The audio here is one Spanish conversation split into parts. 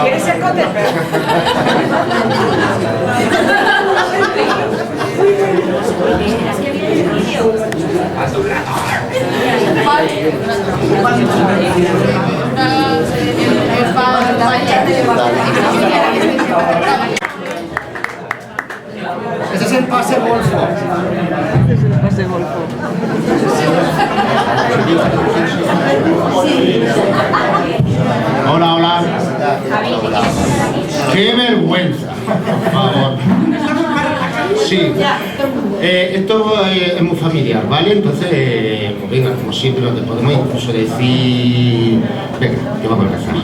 ¿Quieres el cóctel? Ese es el pase golfo. Es el pase golfo. Hola, hola. ¡Qué vergüenza! Por favor. Sí. Esto es muy familiar, ¿vale? Entonces, pues venga, como siempre, lo que podemos incluso decir... Venga, que vamos a empezar.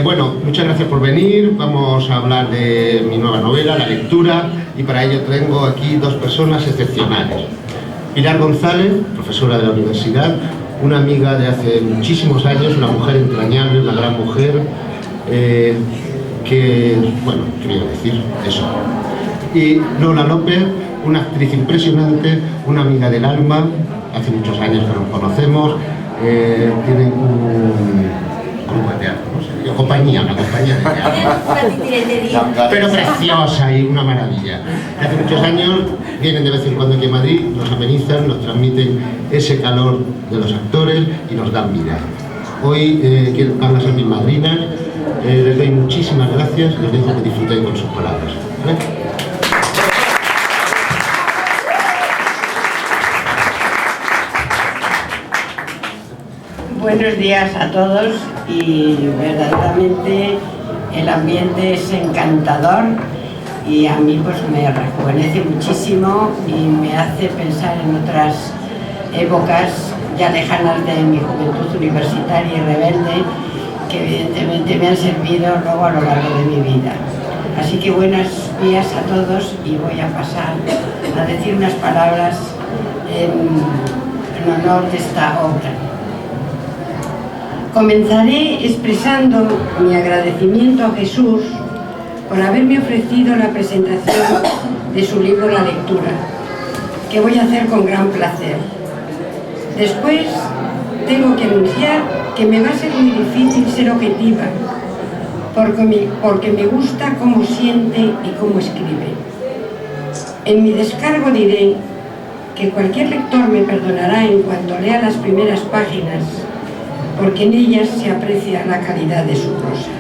Bueno, muchas gracias por venir. Vamos a hablar de mi nueva novela, La Lectura, y para ello tengo aquí dos personas excepcionales. Pilar González, profesora de la universidad, una amiga de hace muchísimos años, una mujer entrañable, una gran mujer, que, bueno, ¿qué voy a decir? Eso. Y Lola López, una actriz impresionante, una amiga del alma, hace muchos años que nos conocemos, tiene un grupo de teatro, no sé, una compañía de teatro. Pero preciosa y una maravilla. Hace muchos años vienen de vez en cuando aquí a Madrid, nos amenizan, nos transmiten ese calor de los actores y nos dan vida. Hoy van a ser mis madrinas, les doy muchísimas gracias y les dejo que disfruten con sus palabras. ¿Vale? Buenos días a todos y verdaderamente el ambiente es encantador y a mí pues me rejuvenece muchísimo y me hace pensar en otras épocas ya lejanas de mi juventud universitaria y rebelde que evidentemente me han servido luego a lo largo de mi vida. Así que buenos días a todos y voy a pasar a decir unas palabras en honor de esta obra. Comenzaré expresando mi agradecimiento a Jesús por haberme ofrecido la presentación de su libro La Lectura, que voy a hacer con gran placer. Después tengo que anunciar que me va a ser muy difícil ser objetiva, porque me gusta cómo siente y cómo escribe. En mi descargo diré que cualquier lector me perdonará en cuanto lea las primeras páginas, porque en ellas se aprecia la calidad de su prosa.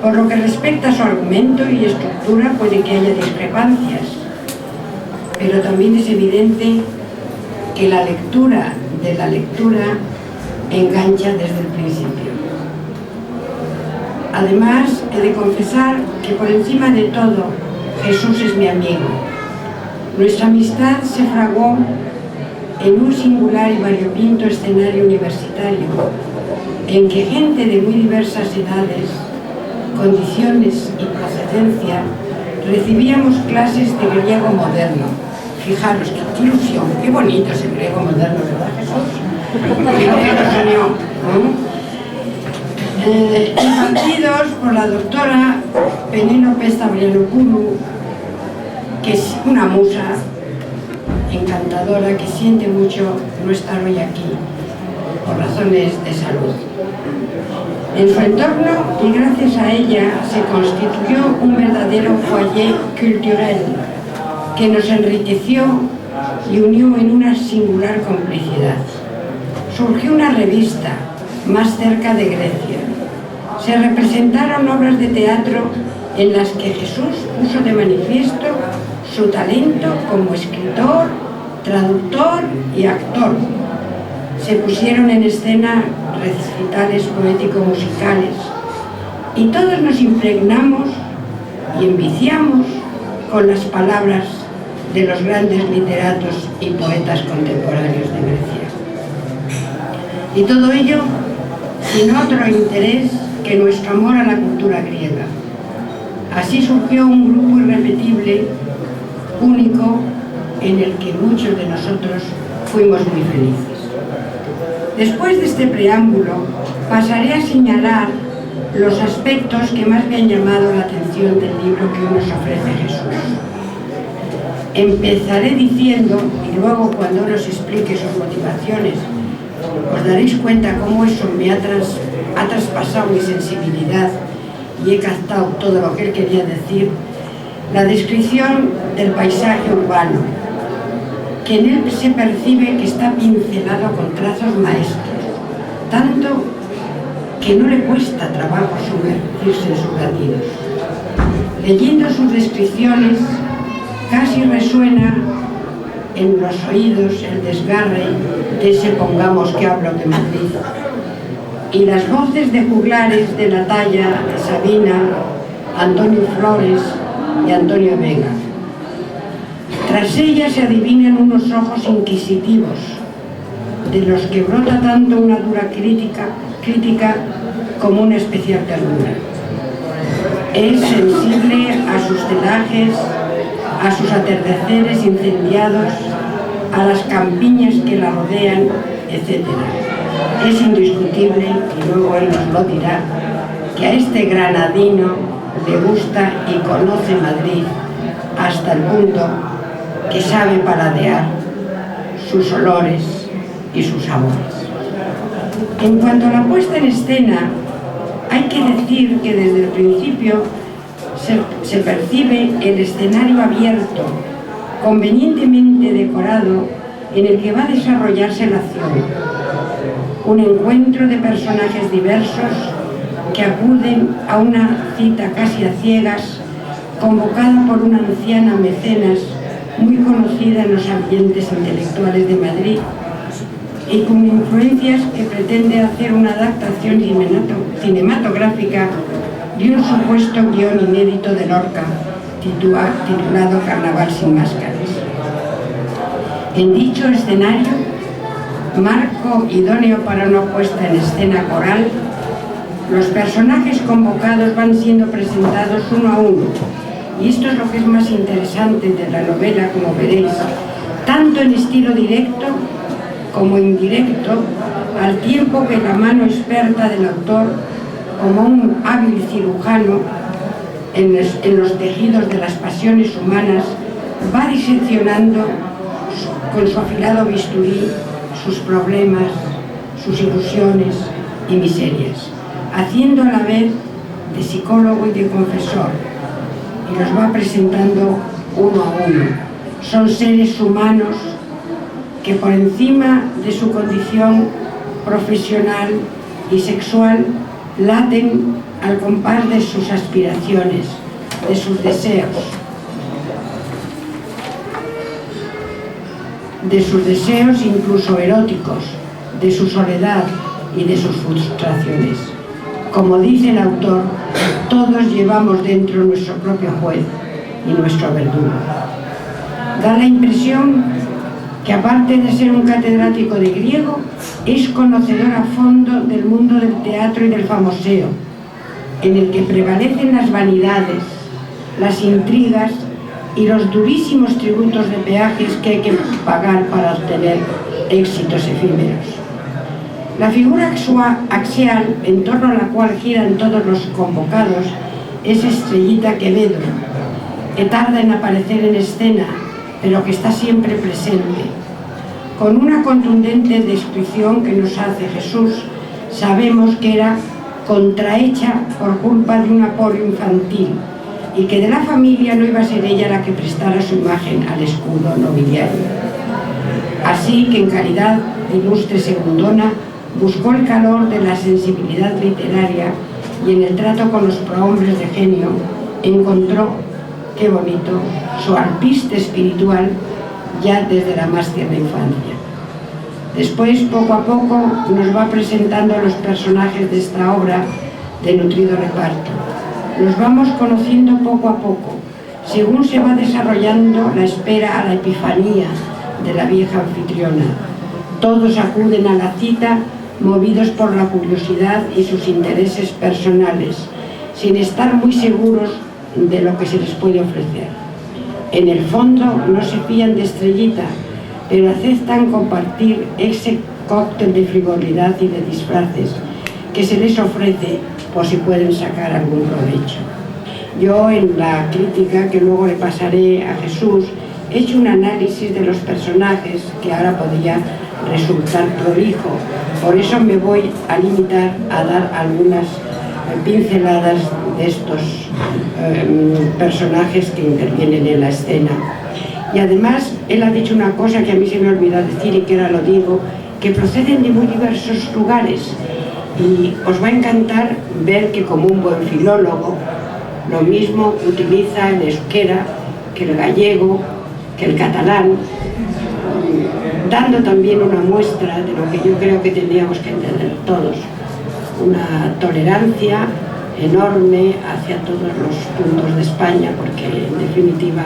Por lo que respecta a su argumento y estructura, puede que haya discrepancias, pero también es evidente que la lectura de la lectura engancha desde el principio. Además, he de confesar que por encima de todo, Jesús es mi amigo. Nuestra amistad se fraguó en un singular y variopinto escenario universitario, en que gente de muy diversas edades, condiciones y procedencia recibíamos clases de griego moderno. Fijaros, qué ilusión, qué bonito es el griego moderno, ¿verdad, Jesús? Impartidos por la doctora Penélope Stavrianopoulou, que es una musa encantadora que siente mucho no estar hoy aquí por razones de salud. En su entorno y gracias a ella se constituyó un verdadero foyer culturel que nos enriqueció y unió en una singular complicidad. Surgió una revista más cerca de Grecia. Se representaron obras de teatro en las que Jesús puso de manifiesto su talento como escritor, traductor y actor. Se pusieron en escena recitales poético-musicales y todos nos impregnamos y enviciamos con las palabras de los grandes literatos y poetas contemporáneos de Grecia. Y todo ello sin otro interés que nuestro amor a la cultura griega. Así surgió un grupo irrepetible, único, en el que muchos de nosotros fuimos muy felices. Después de este preámbulo, pasaré a señalar los aspectos que más me han llamado la atención del libro que hoy nos ofrece Jesús. Empezaré diciendo, y luego cuando nos explique sus motivaciones, os daréis cuenta cómo eso me ha traspasado mi sensibilidad y he captado todo lo que él quería decir, la descripción del paisaje urbano, que en él se percibe que está pincelado con trazos maestros, tanto que no le cuesta trabajo sumergirse en sus latidos. Leyendo sus descripciones, casi resuena en los oídos el desgarre de ese pongamos que hablo de Madrid, y las voces de juglares de la talla de Sabina, Antonio Flores y Antonio Vega. Tras ella se adivinan unos ojos inquisitivos, de los que brota tanto una dura crítica como una especial ternura. Es sensible a sus celajes, a sus atardeceres incendiados, a las campiñas que la rodean, etc. Es indiscutible, y luego él nos lo dirá, que a este granadino le gusta y conoce Madrid hasta el punto que sabe paladear sus olores y sus sabores. En cuanto a la puesta en escena, hay que decir que desde el principio se percibe el escenario abierto, convenientemente decorado, en el que va a desarrollarse la acción. Un encuentro de personajes diversos que acuden a una cita casi a ciegas, convocada por una anciana mecenas muy conocida en los ambientes intelectuales de Madrid y con influencias que pretende hacer una adaptación cinematográfica de un supuesto guión inédito de Lorca titulado Carnaval sin máscaras. En dicho escenario, marco idóneo para una puesta en escena coral, los personajes convocados van siendo presentados uno a uno, y esto es lo que es más interesante de la novela, como veréis, tanto en estilo directo como indirecto, al tiempo que la mano experta del autor, como un hábil cirujano en los tejidos de las pasiones humanas, va diseccionando con su afilado bisturí sus problemas, sus ilusiones y miserias, haciendo a la vez de psicólogo y de confesor, y los va presentando uno a uno. Son seres humanos que por encima de su condición profesional y sexual laten al compás de sus aspiraciones, de sus deseos incluso eróticos, de su soledad y de sus frustraciones. Como dice el autor, todos llevamos dentro nuestro propio juez y nuestro verdugo. Da la impresión que, aparte de ser un catedrático de griego, es conocedor a fondo del mundo del teatro y del famoseo, en el que prevalecen las vanidades, las intrigas y los durísimos tributos de peajes que hay que pagar para obtener éxitos efímeros. La figura axial en torno a la cual giran todos los convocados es Estrellita Quevedo, que tarda en aparecer en escena, pero que está siempre presente. Con una contundente descripción que nos hace Jesús, sabemos que era contrahecha por culpa de un apoyo infantil y que de la familia no iba a ser ella la que prestara su imagen al escudo nobiliario. Así que en calidad de ilustre segundona buscó el calor de la sensibilidad literaria y en el trato con los prohombres de genio encontró, qué bonito, su alpiste espiritual ya desde la más tierna infancia. Después, poco a poco, nos va presentando a los personajes de esta obra de nutrido reparto. Los vamos conociendo poco a poco, según se va desarrollando la espera a la epifanía de la vieja anfitriona. Todos acuden a la cita movidos por la curiosidad y sus intereses personales, sin estar muy seguros de lo que se les puede ofrecer. En el fondo no se fían de Estrellita, pero aceptan compartir ese cóctel de frivolidad y de disfraces que se les ofrece por si pueden sacar algún provecho. Yo, en la crítica que luego le pasaré a Jesús, he hecho un análisis de los personajes que ahora podría resultar prolijo. Por eso me voy a limitar a dar algunas pinceladas de estos personajes que intervienen en la escena. Y además, él ha dicho una cosa que a mí se me olvidó decir y que ahora lo digo, que proceden de muy diversos lugares. Y os va a encantar ver que, como un buen filólogo, lo mismo utiliza el euskera que el gallego, que el catalán, dando también una muestra de lo que yo creo que tendríamos que entender todos, una tolerancia enorme hacia todos los puntos de España, porque en definitiva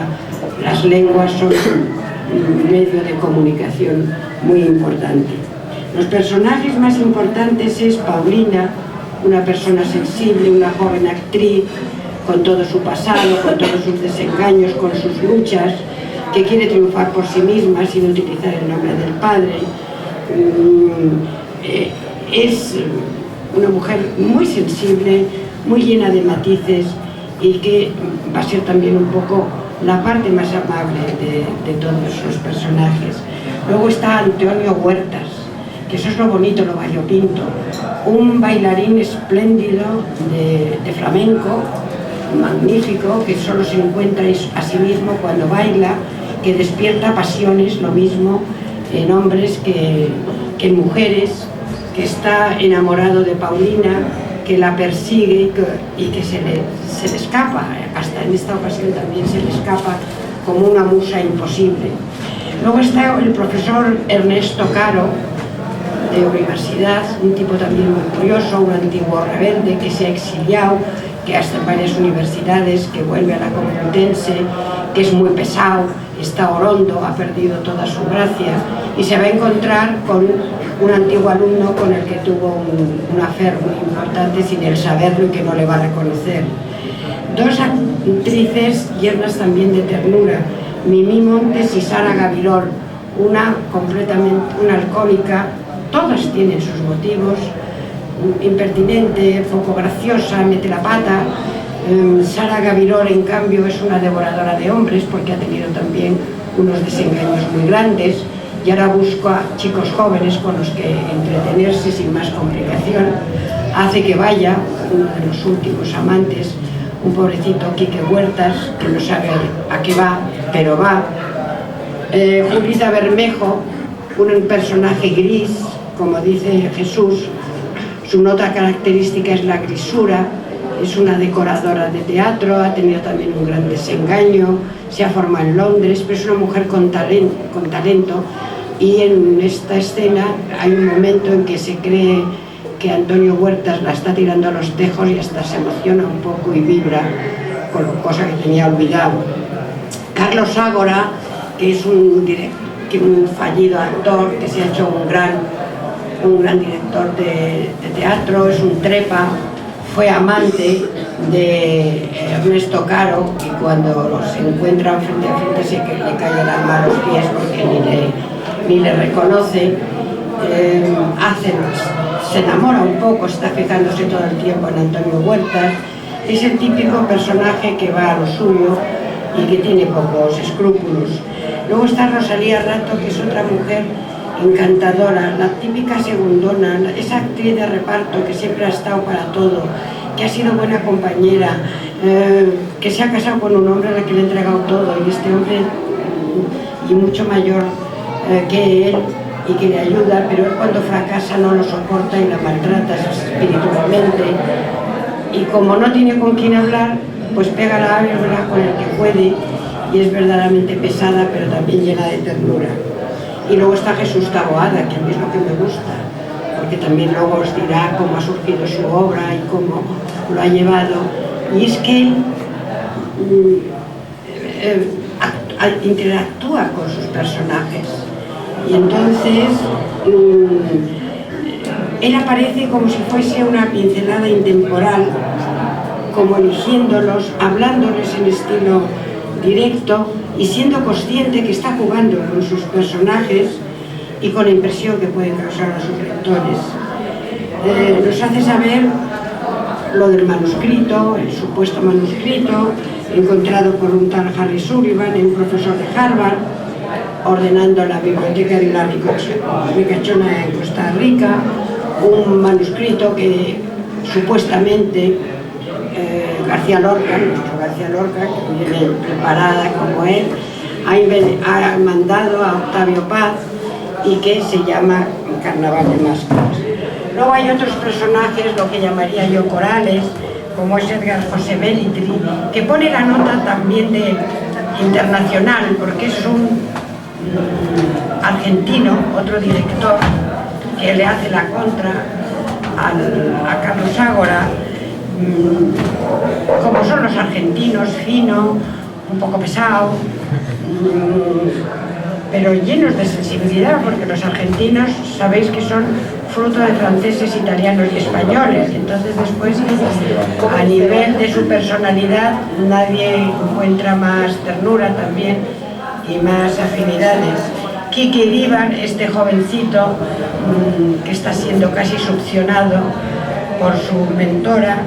las lenguas son un medio de comunicación muy importante. Los personajes más importantes es Paulina, una persona sensible, una joven actriz, con todo su pasado, con todos sus desengaños, con sus luchas, que quiere triunfar por sí misma sin utilizar el nombre del padre. Es una mujer muy sensible, muy llena de matices y que va a ser también un poco la parte más amable de todos los personajes. Luego está Antonio Huertas, que eso es lo bonito, lo variopinto, un bailarín espléndido de flamenco, magnífico, que solo se encuentra a sí mismo cuando baila, que despierta pasiones, lo mismo en hombres que en mujeres, que está enamorado de Paulina, que la persigue y que se le escapa, hasta en esta ocasión también se le escapa como una musa imposible. Luego está el profesor Ernesto Caro, de universidad, un tipo también muy curioso, un antiguo rebelde que se ha exiliado, que ha estado en varias universidades, que vuelve a la Complutense, que es muy pesado, está orondo, ha perdido toda su gracia y se va a encontrar con un antiguo alumno con el que tuvo un affair muy importante sin él saberlo y que no le va a reconocer. Dos actrices llenas también de ternura, Mimí Montes y Sara Gavilor, una alcohólica, todas tienen sus motivos, impertinente, poco graciosa, mete la pata. Sara Gavilor, en cambio, es una devoradora de hombres porque ha tenido también unos desengaños muy grandes y ahora busca chicos jóvenes con los que entretenerse sin más complicación. Hace que vaya uno de los últimos amantes, un pobrecito Quique Huertas, que no sabe a qué va, pero va. Julita Bermejo, un personaje gris, como dice Jesús. Su nota característica es la grisura, es una decoradora de teatro, ha tenido también un gran desengaño, se ha formado en Londres, pero es una mujer con talento, y en esta escena hay un momento en que se cree que Antonio Huertas la está tirando a los tejos y hasta se emociona un poco y vibra, cosa que tenía olvidado. Carlos Ágora, que es un fallido actor, que se ha hecho un gran director de teatro, es un trepa, fue amante de Ernesto Caro y cuando se encuentran frente a frente le cae el alma a los pies porque ni le reconoce. Se enamora un poco, está fijándose todo el tiempo en Antonio Huertas. Es el típico personaje que va a lo suyo y que tiene pocos escrúpulos. Luego está Rosalía Rato, que es otra mujer encantadora, la típica segundona, esa actriz de reparto que siempre ha estado para todo, que ha sido buena compañera, que se ha casado con un hombre al que le ha entregado todo, y este hombre, y mucho mayor que él, y que le ayuda, pero él cuando fracasa no lo soporta y la maltrata espiritualmente, y como no tiene con quién hablar, pues pega la álgebra con el que puede, y es verdaderamente pesada, pero también llena de ternura. Y luego está Jesús Taboada, que a mí es lo que me gusta, porque también luego os dirá cómo ha surgido su obra y cómo lo ha llevado. Y es que él interactúa con sus personajes. Y entonces él aparece como si fuese una pincelada intemporal, como eligiéndolos, hablándoles en estilo directo y siendo consciente que está jugando con sus personajes y con la impresión que pueden causar a sus lectores. Nos hace saber lo del manuscrito, el supuesto manuscrito, encontrado por un tal Harry Sullivan, un profesor de Harvard, ordenando la biblioteca de la ricachona en Costa Rica, un manuscrito que supuestamente García Lorca, nuestro García Lorca, que viene preparada como él, ha mandado a Octavio Paz y que se llama Carnaval de Máscaras. Luego hay otros personajes, lo que llamaría yo corales, como es Edgar José Belitri, que pone la nota también de internacional, porque es un argentino, otro director, que le hace la contra a Carlos Ágora, como son los argentinos, fino, un poco pesado, pero llenos de sensibilidad, porque los argentinos sabéis que son fruto de franceses, italianos y españoles. Entonces después, a nivel de su personalidad, nadie encuentra más ternura también y más afinidades. Quique Díbar, este jovencito que está siendo casi succionado por su mentora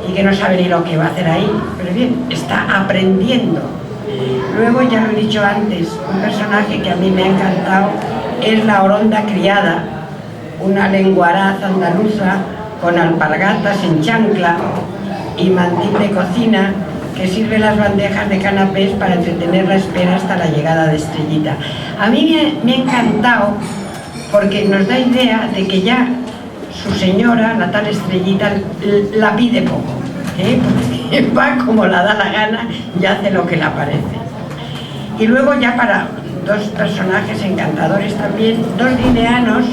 y que no sabe ni lo que va a hacer ahí, pero bien, está aprendiendo. Luego, ya lo he dicho antes, un personaje que a mí me ha encantado es la Oronda Criada, una lenguaraz andaluza con alpargatas en chancla y mantil de cocina que sirve las bandejas de canapés para entretener la espera hasta la llegada de Estrellita. A mí me ha encantado porque nos da idea de que ya su señora, la tal Estrellita, la pide poco, porque va como la da la gana y hace lo que le parece. Y luego ya para dos personajes encantadores también, dos guineanos,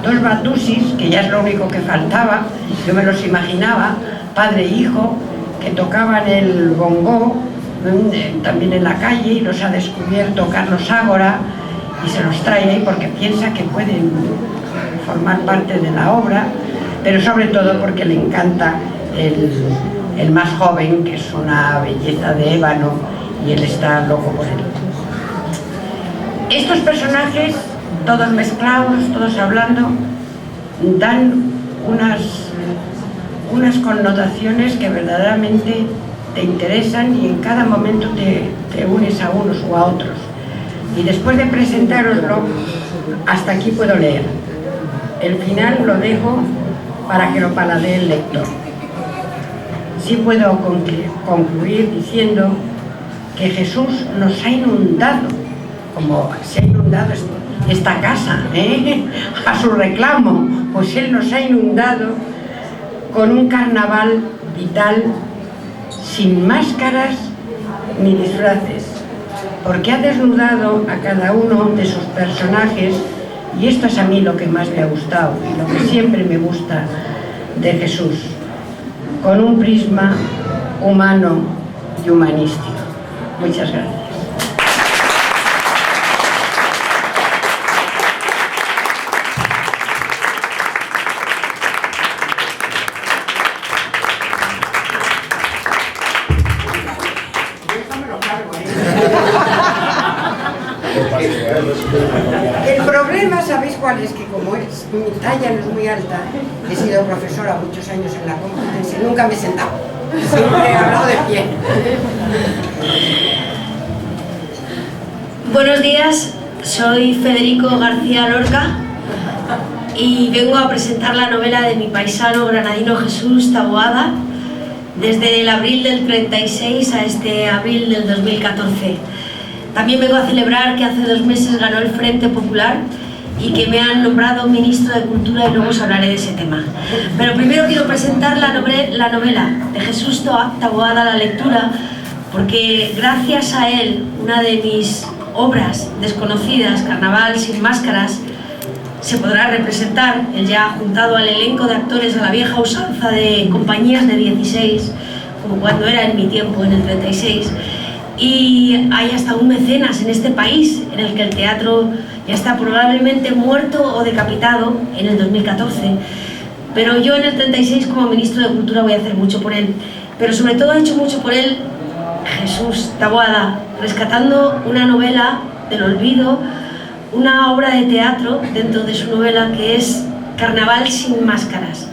dos batusis, que ya es lo único que faltaba, yo me los imaginaba, padre e hijo, que tocaban el bongó también en la calle, y los ha descubierto Carlos Ágora y se los trae ahí porque piensa que pueden formar parte de la obra, pero sobre todo porque le encanta el más joven, que es una belleza de ébano, y él está loco por él. Estos personajes, todos mezclados, todos hablando, dan unas connotaciones que verdaderamente te interesan y en cada momento te unes a unos o a otros. Y después de presentároslo, hasta aquí puedo leer. El final lo dejo para que lo paladee el lector. Sí puedo concluir diciendo que Jesús nos ha inundado, como se ha inundado esta casa, a su reclamo, pues Él nos ha inundado con un carnaval vital, sin máscaras ni disfraces, porque ha desnudado a cada uno de sus personajes, y esto es a mí lo que más me ha gustado y lo que siempre me gusta de Jesús, con un prisma humano y humanístico. Muchas gracias. El problema, ¿sabéis cuál es? Que como mi talla no es muy alta, he sido profesora muchos años en la Complutense y nunca me he sentado, siempre he hablado de pie. Buenos días, soy Federico García Lorca y vengo a presentar la novela de mi paisano granadino Jesús Taboada desde el abril del 36 a este abril del 2014. También vengo a celebrar que hace 2 meses ganó el Frente Popular y que me han nombrado ministro de Cultura, y luego os hablaré de ese tema. Pero primero quiero presentar la novela de Jesús Taboada a la lectura, porque gracias a él, una de mis obras desconocidas, Carnaval sin máscaras, se podrá representar. Él ya ha juntado al elenco de actores a la vieja usanza de compañías de 16, como cuando era en mi tiempo, en el 36. Y hay hasta un mecenas en este país, en el que el teatro ya está probablemente muerto o decapitado en el 2014. Pero yo en el 36, como ministro de Cultura, voy a hacer mucho por él. pero sobre todo ha hecho mucho por él Jesús Taboada, rescatando una novela del olvido, una obra de teatro dentro de su novela que es Carnaval sin máscaras.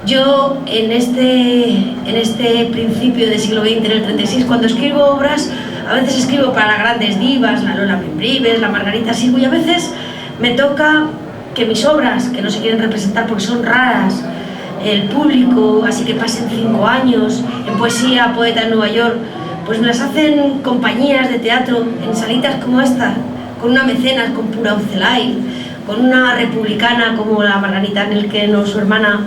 Yo en este principio del siglo XX, en el 36, cuando escribo obras, a veces escribo para las grandes divas, la Lola Membrives, la Margarita Sirgu, y a veces me toca que mis obras, que no se quieren representar porque son raras, el público, así que pasen 5 años, en poesía, poeta en Nueva York, pues me las hacen compañías de teatro en salitas como esta, con una mecenas, con Pura Ucelay, con una republicana como la Margarita Nelken o su hermana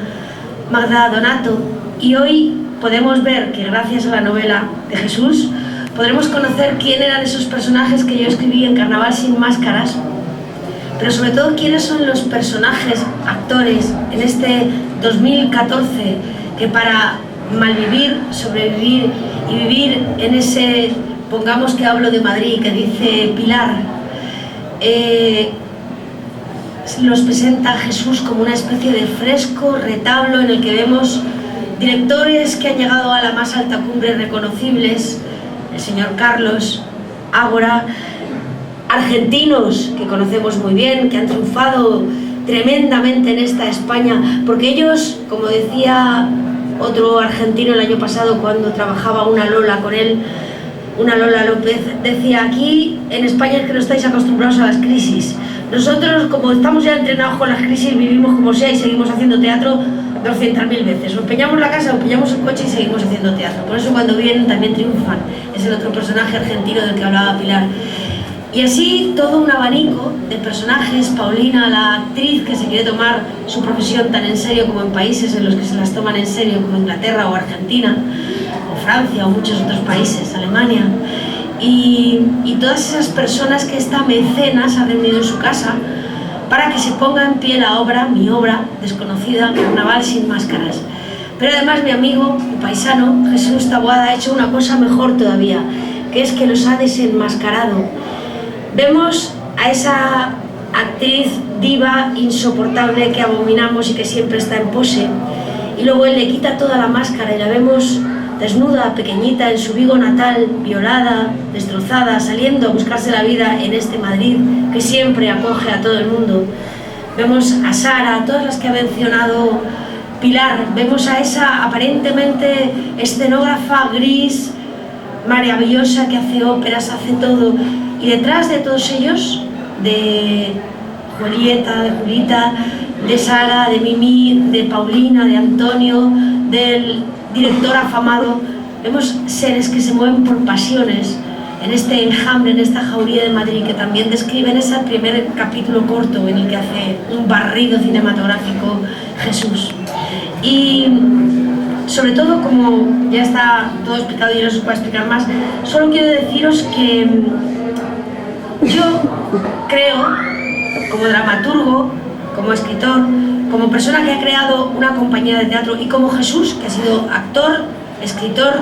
Magda Donato. Y hoy podemos ver que gracias a la novela de Jesús podremos conocer quién eran esos personajes que yo escribí en Carnaval sin máscaras, pero sobre todo quiénes son los personajes, actores, en este 2014, que para malvivir, sobrevivir y vivir en ese, pongamos que hablo de Madrid, que dice Pilar, los presenta Jesús como una especie de fresco retablo en el que vemos directores que han llegado a la más alta cumbre reconocibles, el señor Carlos, Ágora, argentinos que conocemos muy bien, que han triunfado tremendamente en esta España, porque ellos, como decía otro argentino el año pasado cuando trabajaba una Lola con él, una Lola López, decía: aquí en España es que no estáis acostumbrados a las crisis. Nosotros, como estamos ya entrenados con las crisis, vivimos como sea y seguimos haciendo teatro 200.000 veces. O empeñamos la casa, o empeñamos el coche y seguimos haciendo teatro. Por eso cuando vienen también triunfan. Es el otro personaje argentino del que hablaba Pilar. Y así todo un abanico de personajes. Paulina, la actriz que se quiere tomar su profesión tan en serio como en países en los que se las toman en serio, como Inglaterra o Argentina, o Francia o muchos otros países, Alemania. Y todas esas personas que esta mecenas ha reunido en su casa para que se ponga en pie la obra, mi obra desconocida, Carnaval sin máscaras. Pero además mi amigo, mi paisano, Jesús Taboada, ha hecho una cosa mejor todavía, que es que los ha desenmascarado. Vemos a esa actriz diva insoportable que abominamos y que siempre está en pose, y luego él le quita toda la máscara y la vemos desnuda, pequeñita, en su Vigo natal, violada, destrozada, saliendo a buscarse la vida en este Madrid que siempre acoge a todo el mundo. Vemos a Sara, a todas las que ha mencionado Pilar, vemos a esa aparentemente escenógrafa gris, maravillosa, que hace óperas, hace todo, y detrás de todos ellos, de Julieta, de Julita, de Sara, de Mimi, de Paulina, de Antonio, del director afamado, vemos seres que se mueven por pasiones en este enjambre, en esta jauría de Madrid, que también describe en ese primer capítulo corto en el que hace un barrido cinematográfico Jesús. Y sobre todo, como ya está todo explicado y yo no os puedo explicar más, solo quiero deciros que yo creo, como dramaturgo, como escritor, como persona que ha creado una compañía de teatro, y como Jesús, que ha sido actor, escritor,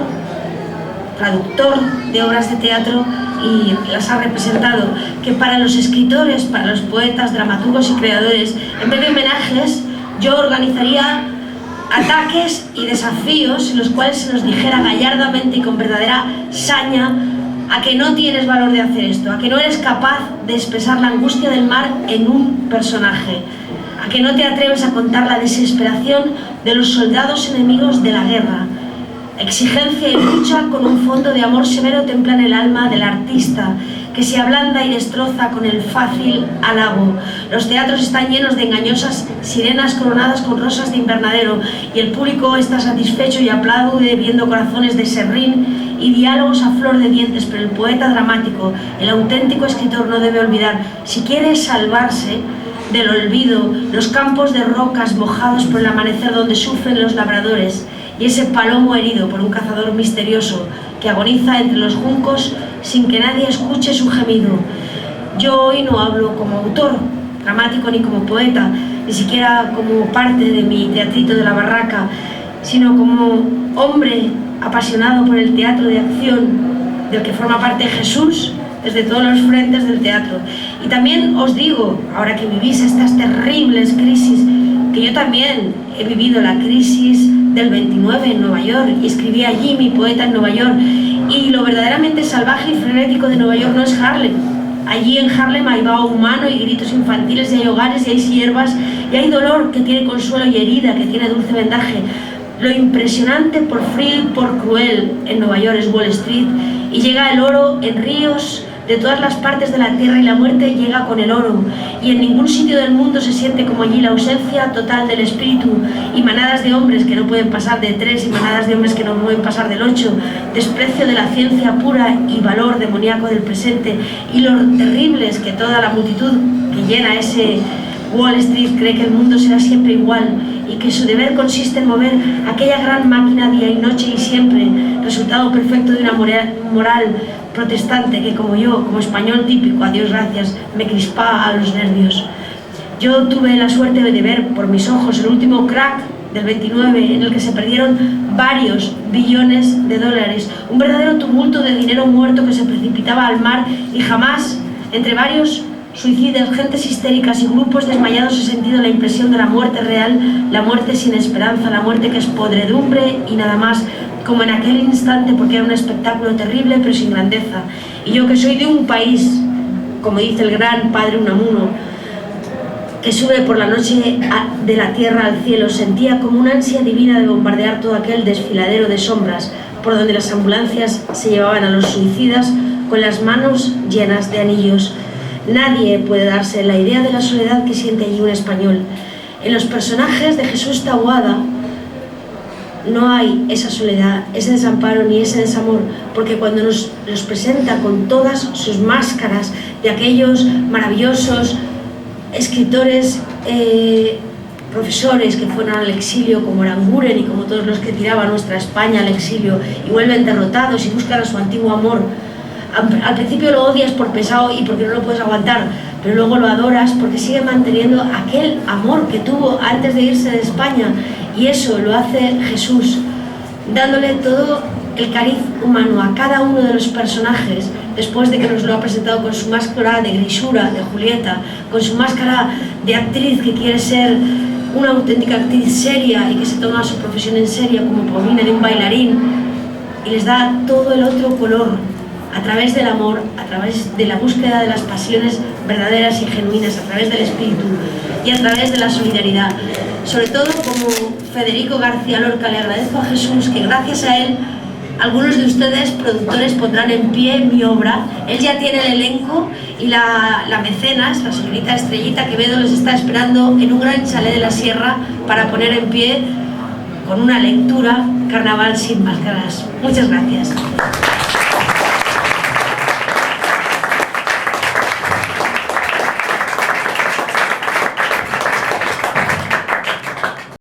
traductor de obras de teatro y las ha representado, que para los escritores, para los poetas, dramaturgos y creadores, en vez de homenajes, yo organizaría ataques y desafíos en los cuales se nos dijera gallardamente y con verdadera saña a que no tienes valor de hacer esto, a que no eres capaz de expresar la angustia del mar en un personaje, a que no te atreves a contar la desesperación de los soldados enemigos de la guerra. Exigencia y lucha con un fondo de amor severo templan el alma del artista, que se ablanda y destroza con el fácil halago. Los teatros están llenos de engañosas sirenas coronadas con rosas de invernadero, y el público está satisfecho y aplaude viendo corazones de serrín y diálogos a flor de dientes. Pero el poeta dramático, el auténtico escritor, no debe olvidar, si quiere salvarse del olvido, los campos de rocas mojados por el amanecer donde sufren los labradores, y ese palomo herido por un cazador misterioso que agoniza entre los juncos sin que nadie escuche su gemido. Yo hoy no hablo como autor dramático ni como poeta, ni siquiera como parte de mi teatrito de la barraca, sino como hombre apasionado por el teatro de acción, del que forma parte Jesús desde todos los frentes del teatro. Y también os digo, ahora que vivís estas terribles crisis, que yo también he vivido la crisis del 29 en Nueva York y escribí allí Mi poeta en Nueva York. Y lo verdaderamente salvaje y frenético de Nueva York no es Harlem. Allí en Harlem hay vaho humano y gritos infantiles, y hay hogares, y hay siervas, y hay dolor que tiene consuelo y herida que tiene dulce vendaje. Lo impresionante por frío y por cruel en Nueva York es Wall Street, y llega el oro en ríos de todas las partes de la tierra, y la muerte llega con el oro, y en ningún sitio del mundo se siente como allí la ausencia total del espíritu, y manadas de hombres que no pueden pasar de 3 y manadas de hombres que no pueden pasar del 8, desprecio de la ciencia pura y valor demoníaco del presente, y lo terrible es que toda la multitud que llena ese Wall Street cree que el mundo será siempre igual y que su deber consiste en mover aquella gran máquina día y noche y siempre, resultado perfecto de una moral protestante que, como yo, como español típico, a Dios gracias, me crispa a los nervios. Yo tuve la suerte de ver por mis ojos el último crack del 29 en el que se perdieron varios billones de dólares, un verdadero tumulto de dinero muerto que se precipitaba al mar, y jamás, entre varios suicidas, gentes histéricas y grupos desmayados, he sentido la impresión de la muerte real, la muerte sin esperanza, la muerte que es podredumbre y nada más, como en aquel instante, porque era un espectáculo terrible pero sin grandeza. Y yo, que soy de un país, como dice el gran padre Unamuno, que sube por la noche de la tierra al cielo, sentía como una ansia divina de bombardear todo aquel desfiladero de sombras por donde las ambulancias se llevaban a los suicidas con las manos llenas de anillos. Nadie puede darse la idea de la soledad que siente allí un español. En los personajes de Jesús Taboada no hay esa soledad, ese desamparo ni ese desamor, porque cuando nos los presenta con todas sus máscaras de aquellos maravillosos escritores, profesores que fueron al exilio, como Aranguren y como todos los que tiraban nuestra España al exilio y vuelven derrotados y buscan a su antiguo amor. Al principio lo odias por pesado y porque no lo puedes aguantar, pero luego lo adoras porque sigue manteniendo aquel amor que tuvo antes de irse de España, y eso lo hace Jesús, dándole todo el cariz humano a cada uno de los personajes, después de que nos lo ha presentado con su máscara de grisura, de Julieta, con su máscara de actriz que quiere ser una auténtica actriz seria y que se toma su profesión en serio, como proviene de un bailarín, y les da todo el otro color, a través del amor, a través de la búsqueda de las pasiones verdaderas y genuinas, a través del espíritu y a través de la solidaridad. Sobre todo, como Federico García Lorca, le agradezco a Jesús que gracias a él algunos de ustedes, productores, pondrán en pie mi obra. Él ya tiene el elenco y la mecenas, la señorita Estrellita Quevedo, les está esperando en un gran chalet de la sierra para poner en pie con una lectura Carnaval sin máscaras. Muchas gracias.